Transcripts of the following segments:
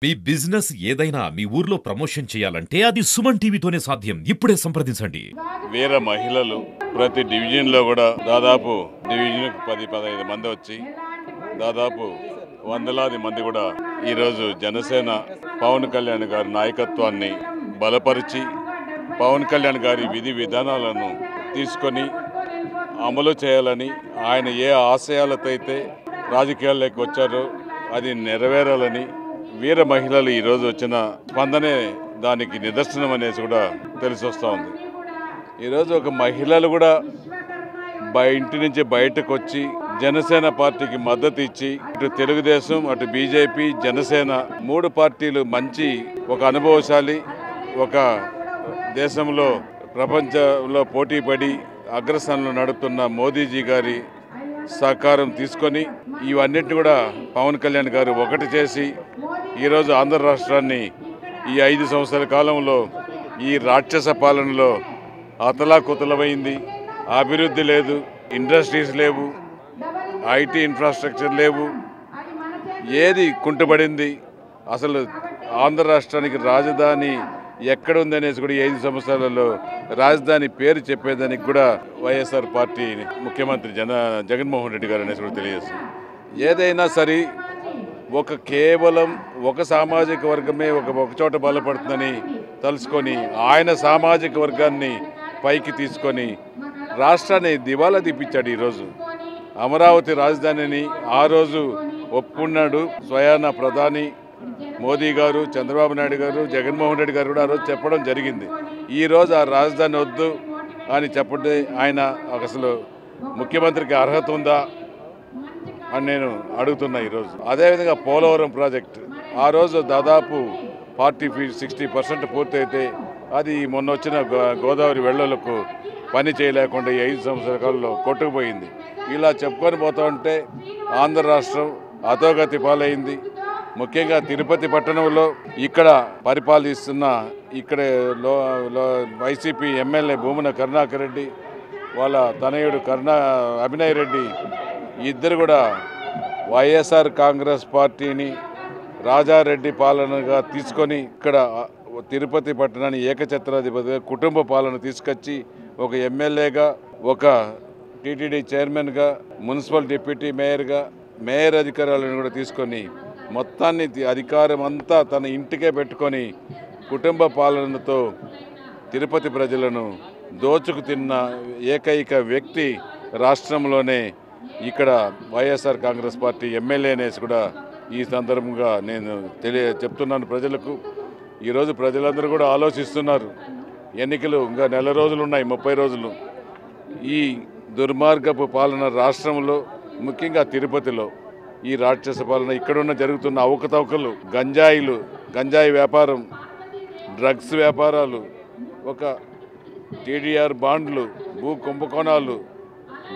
మీ business ఏదైనా మీ ఊర్లో promotion చేయాలంటే అది సుమన్ టీవీతోనే సాధ్యం. ఇప్పుడే సంప్రదించండి. వీర మహిళలు ప్రతి డివిజన్లో కూడా దాదాపు డివిజన్కు 10-15 మంది వచ్చి దాదాపు వందలాది మంది కూడా ఈరోజు జనసేన పవన్ కళ్యాణ్ గారి నాయకత్వాన్ని బలపరిచి పవన్ కళ్యాణ్ గారి విధి విధానాలను తీసుకొని అమలు చేయాలని, ఆయన ఏ ఆశయాలతో అయితే రాజకీయాల్లోకి వచ్చారో అది నెరవేరాలని వీర మహిళలు ఈరోజు వచ్చిన స్పందనే దానికి నిదర్శనం అనేసి కూడా తెలిసి వస్తూ ఉంది. ఈరోజు ఒక మహిళలు కూడా ఇంటి నుంచి బయటకు వచ్చి జనసేన పార్టీకి మద్దతు ఇచ్చి ఇటు తెలుగుదేశం, అటు బీజేపీ, జనసేన 3 పార్టీలు మంచి ఒక అనుభవశాలి, ఒక దేశంలో ప్రపంచంలో పోటీపడి అగ్రస్థానంలో నడుపుతున్న మోదీజీ గారి సహకారం తీసుకొని ఇవన్నిటిని కూడా పవన్ కళ్యాణ్ గారు ఒకటి చేసి ఈరోజు ఆంధ్ర రాష్ట్రాన్ని ఈ 5 సంవత్సరాల కాలంలో ఈ రాక్షస పాలనలో అతలాకుతలమైంది. అభివృద్ధి లేదు, ఇండస్ట్రీస్ లేవు, ఐటీ ఇన్ఫ్రాస్ట్రక్చర్ లేవు, ఏది కుంటుపడింది. అసలు ఆంధ్ర రాష్ట్రానికి రాజధాని ఎక్కడ ఉందనేసి కూడా 5 సంవత్సరాలలో రాజధాని పేరు చెప్పేదానికి కూడా వైఎస్ఆర్ పార్టీ ముఖ్యమంత్రి జగన్మోహన్ రెడ్డి గారు అనేసి కూడా తెలియజేస్తుంది. ఏదైనా సరే కేవలం ఒక సామాజిక వర్గమే ఒక చోట బలపడుతుందని తలుసుకొని ఆయన సామాజిక వర్గాన్ని పైకి తీసుకొని రాష్ట్రాన్ని దివాలా తీపించాడు. ఈరోజు అమరావతి రాజధానిని ఆ రోజు ఒప్పుకున్నాడు స్వయాన ప్రధాని మోదీ గారు, చంద్రబాబు నాయుడు గారు, జగన్మోహన్ రెడ్డి గారు కూడా ఆ రోజు చెప్పడం జరిగింది. ఈరోజు ఆ రాజధాని వద్దు అని చెప్పండి, ఆయన అసలు ముఖ్యమంత్రికి అర్హత ఉందా అని నేను అడుగుతున్నా ఈరోజు. అదేవిధంగా పోలవరం ప్రాజెక్టు ఆ రోజు దాదాపు 40-60% పూర్తయితే అది మొన్న వచ్చిన గోదావరి వెళ్లలకు పని చేయలేకుండా 5 సంవత్సరాల కాలంలో కొట్టుకుపోయింది. ఇలా చెప్పుకొని పోతా ఉంటే ఆంధ్ర రాష్ట్రం అధోగతి పాలైంది. ముఖ్యంగా తిరుపతి పట్టణంలో ఇక్కడ పరిపాలిస్తున్న ఇక్కడ వైసీపీ ఎమ్మెల్యే భూమన కరుణాకర్ రెడ్డి, వాళ్ళ తనయుడు అభినయ్ రెడ్డి ఇద్దరు కూడా వైఎస్ఆర్ కాంగ్రెస్ పార్టీని రాజారెడ్డి పాలనగా తీసుకొని ఇక్కడ తిరుపతి పట్టణాన్ని ఏకఛత్రాధిపతిగా కుటుంబ పాలన తీసుకొచ్చి ఒక ఎమ్మెల్యేగా, ఒక టీటీడీ చైర్మన్గా, మున్సిపల్ డిప్యూటీ మేయర్గా, మేయర్ అధికారాలను కూడా తీసుకొని మొత్తాన్ని అధికారం అంతా తన ఇంటికే పెట్టుకొని కుటుంబ పాలనతో తిరుపతి ప్రజలను దోచుకు తిన్న ఏకైక వ్యక్తి రాష్ట్రంలోనే ఇక్కడ వైఎస్ఆర్ కాంగ్రెస్ పార్టీ ఎమ్మెల్యే అనేసి కూడా ఈ సందర్భంగా నేను చెప్తున్నాను ప్రజలకు. ఈరోజు ప్రజలందరూ కూడా ఆలోచిస్తున్నారు. ఎన్నికలు ఇంకా నెల రోజులు ఉన్నాయి, 30 రోజులు. ఈ దుర్మార్గపు పాలన రాష్ట్రంలో ముఖ్యంగా తిరుపతిలో ఈ రాక్షస పాలన ఇక్కడున్న జరుగుతున్న అవకతవకలు, గంజాయి వ్యాపారం, డ్రగ్స్ వ్యాపారాలు, ఒక టీడీఆర్ బాండ్లు, భూ కుంభకోణాలు,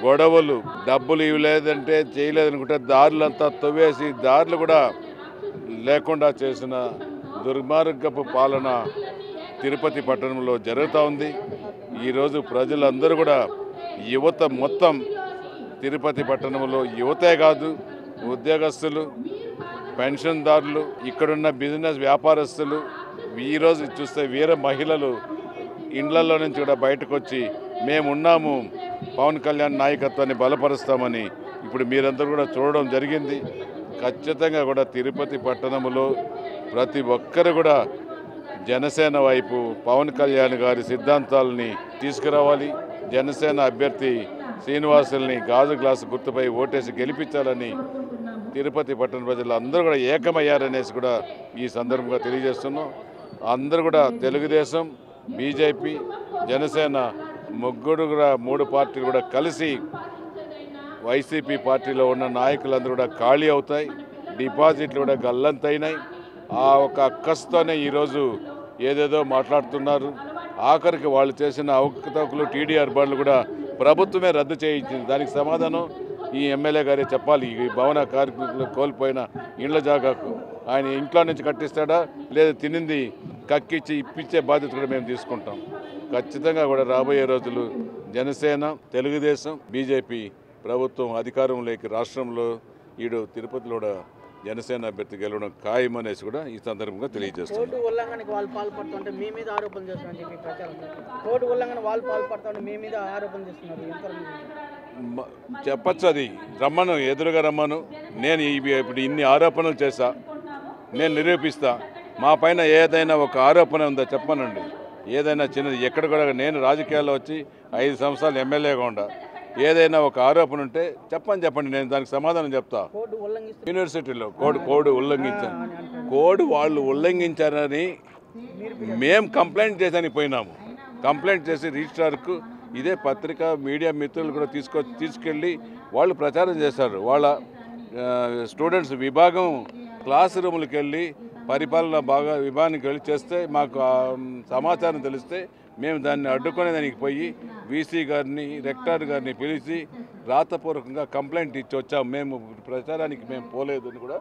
గొడవలు, డబ్బులు ఇవ్వలేదంటే చేయలేదనుకుంటే దారులంతా తవ్వేసి దారులు కూడా లేకుండా చేసిన దుర్మార్గపు పాలన తిరుపతి పట్టణంలో జరుగుతూ ఉంది. ఈరోజు ప్రజలందరూ కూడా యువత మొత్తం తిరుపతి పట్టణంలో యువతే కాదు, ఉద్యోగస్తులు, పెన్షన్దారులు, ఇక్కడున్న బిజినెస్ వ్యాపారస్తులు, ఈరోజు చూస్తే వీర మహిళలు ఇండ్లలో నుంచి కూడా బయటకు వచ్చి మేమున్నాము, పవన్ కళ్యాణ్ నాయకత్వాన్ని బలపరుస్తామని ఇప్పుడు మీరందరూ కూడా చూడడం జరిగింది. ఖచ్చితంగా కూడా తిరుపతి పట్టణంలో ప్రతి ఒక్కరు కూడా జనసేన వైపు పవన్ కళ్యాణ్ గారి సిద్ధాంతాలని తీసుకురావాలి. జనసేన అభ్యర్థి శ్రీనివాసుల్ని గాజు గ్లాసు గుర్తుపై ఓటేసి గెలిపించాలని తిరుపతి పట్టణ ప్రజలు అందరూ కూడా ఏకమయ్యారనేసి కూడా ఈ సందర్భంగా తెలియజేస్తున్నాం. అందరూ కూడా తెలుగుదేశం, బీజేపీ, జనసేన ముగ్గురు కూడా 3 పార్టీలు కూడా కలిసి వైసీపీ పార్టీలో ఉన్న నాయకులందరూ కూడా ఖాళీ అవుతాయి, డిపాజిట్లు కూడా గల్లంతైనాయి. ఆ ఒక అక్కస్తోనే ఈరోజు ఏదేదో మాట్లాడుతున్నారు. ఆఖరికి వాళ్ళు చేసిన అవకతవకలు, టీడీఆర్ బాండ్లు కూడా ప్రభుత్వమే రద్దు చేయించింది. దానికి సమాధానం ఈ ఎమ్మెల్యే గారే చెప్పాలి. ఈ భవన కార్మికులు కోల్పోయిన ఇండ్ల జాగాకు ఆయన ఇంట్లో నుంచి కట్టిస్తాడా, లేదా తినింది కక్కిచ్చి ఇప్పించే బాధ్యత కూడా మేము తీసుకుంటాం. ఖచ్చితంగా కూడా రాబోయే రోజులు జనసేన, తెలుగుదేశం, బీజేపీ ప్రభుత్వం అధికారంలోకి రాష్ట్రంలో ఈడు తిరుపతిలో జనసేన అభ్యర్థి గెలవడం ఖాయమనేసి కూడా ఈ సందర్భంగా తెలియజేస్తున్నాం. కోర్టు ఉల్లంఘనకి వాళ్ళు పాల్పడుతుంటే మీ మీద ఆరోపణలు చేస్తున్నారని చెప్పి ప్రచారం. కోర్టు ఉల్లంఘన వాళ్ళు పాల్పడుతుంటే మీ మీద ఆరోపణ చేస్తున్నారు. చెప్పచ్చు, అది రమ్మను, ఎదురుగా రమ్మను. నేను ఇప్పుడు ఇన్ని ఆరోపణలు చేశా, నేను నిరూపిస్తా. మా పైన ఏదైనా ఒక ఆరోపణ ఉందా చెప్పనండి. ఏదైనా చిన్నది ఎక్కడ కూడా, నేను రాజకీయాల్లో వచ్చి 5 సంవత్సరాలు ఎమ్మెల్యేగా ఉండా, ఏదైనా ఒక ఆరోపణ ఉంటే చెప్పండి, నేను దానికి సమాధానం చెప్తా. యూనివర్సిటీలో కోడ్ ఉల్లంఘించారు, కోడ్ వాళ్ళు ఉల్లంఘించారని మేము కంప్లైంట్ చేసానికి పోయినాము. కంప్లైంట్ చేసి రిజిస్ట్రార్కు ఇదే పత్రిక మీడియా మిత్రులు కూడా తీసుకెళ్ళి వాళ్ళు ప్రచారం చేశారు. వాళ్ళ స్టూడెంట్స్ విభాగం క్లాస్ రూములకు వెళ్ళి పరిపాలన విభాగానికి వెళ్ళి చేస్తే మాకు సమాచారం తెలిస్తే మేము దాన్ని అడ్డుకునే దానికి పోయి వీసీ గారిని, రెక్టార్ గారిని పిలిచి రాతపూర్వకంగా కంప్లైంట్ ఇచ్చి వచ్చాము. మేము ప్రచారానికి మేము పోలేదు అని కూడా